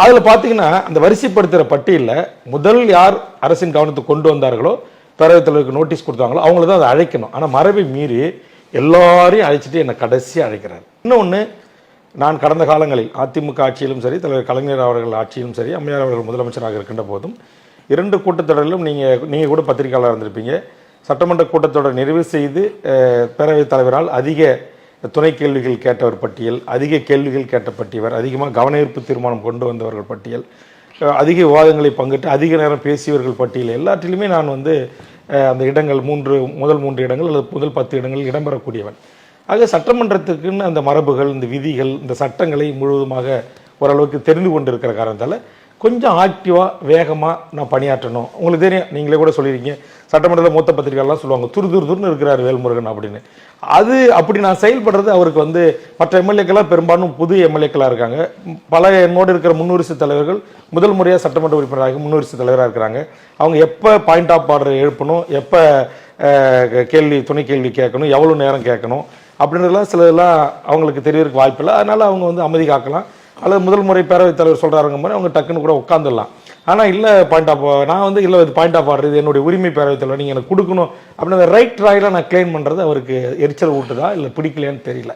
அதில் பார்த்தீங்கன்னா அந்த வரிசைப்படுத்துகிற பட்டியலில் முதல் யார் அரசின் கவனத்துக்கு கொண்டு வந்தார்களோ பேரவைத் தலைவருக்கு நோட்டீஸ் கொடுத்தாங்களோ அவங்கள தான் அதை அழைக்கணும். ஆனால் மரபை மீறி எல்லாரையும் அழைச்சிட்டு என்னை கடைசியாக அழைக்கிறார். இன்னொன்று, நான் கடந்த காலங்களில் அதிமுக ஆட்சியிலும் சரி, தலைவர் கலைஞர் அவர்கள் ஆட்சியிலும் சரி, அம்மையார் அவர்கள் முதலமைச்சராக இருக்கின்ற போதும் 2 கூட்டத்தொடரிலும் நீங்கள் கூட பத்திரிகையாளராக இருந்திருப்பீங்க. சட்டமன்ற கூட்டத்தொடர் நிறைவு செய்து பேரவைத் தலைவரால் அதிக துணை கேள்விகள் கேட்டவர் பட்டியல், அதிக கேள்விகள் கேட்ட பட்டியவர், அதிகமாக கவனஈர்ப்பு தீர்மானம் கொண்டு வந்தவர்கள் பட்டியல், அதிக விவாதங்களை பங்கிட்டு அதிக நேரம் பேசியவர்கள் பட்டியல், எல்லாற்றிலுமே நான் அந்த இடங்கள் முதல் 3 இடங்கள் அல்லது முதல் 10 இடங்கள் இடம்பெறக்கூடியவன். ஆக சட்டமன்றத்துக்குன்னு அந்த மரபுகள், இந்த விதிகள், இந்த சட்டங்களை முழுவதுமாக ஓரளவுக்கு தெரிந்து கொண்டு இருக்கிற காரணத்தால் கொஞ்சம் ஆக்டிவாக வேகமாக நான் பணியாற்றணும். உங்களுக்கு தெரியும், நீங்களே கூட சொல்லியிருக்கீங்க, சட்டமன்றத்தில் மூத்த பத்திரிகைலாம் சொல்லுவாங்க துருன்னு இருக்கிறார் வேல்முருகன் அப்படின்னு. அப்படி நான் செயல்படுறது அவருக்கு மற்ற எம்எல்ஏக்கெல்லாம் பெரும்பாலும் புது எம்எல்ஏக்களாக இருக்காங்க. பல என்னோடு இருக்கிற முன்வரிசை தலைவர்கள் முதல் முறையாக சட்டமன்ற உறுப்பினராக முன்வரிசை தலைவராக இருக்கிறாங்க. அவங்க எப்போ பாயிண்ட் ஆஃப் ஆர்டர் எழுப்பணும், எப்போ துணை கேள்வி கேட்கணும், எவ்வளோ நேரம் கேட்கணும் அப்படின்றதெல்லாம் சிலதெல்லாம் அவங்களுக்கு தெரியறதுக்கு வாய்ப்பு இல்லை. அதனால் அவங்க அமைதி காக்கலாம், அல்லது முதல் முறை பேரவைத் தலைவர் சொல்கிறாருங்க மாதிரி அவங்க டக்குன்னு கூட உட்காந்துடலாம். ஆனால் இல்லை பாயிண்ட் ஆஃப் நான் இல்லை இது பாயிண்ட் ஆஃப் ஆர்டர், இது என்னுடைய உரிமை பேரவைத் தலைவர், நீங்கள் எனக்கு கொடுக்கணும் அப்படின்னு ரைட் ராயில் நான் கிளைம் பண்ணுறது அவருக்கு எரிச்சல் ஊட்டுதா இல்லை பிடிக்கலையான்னு தெரியல.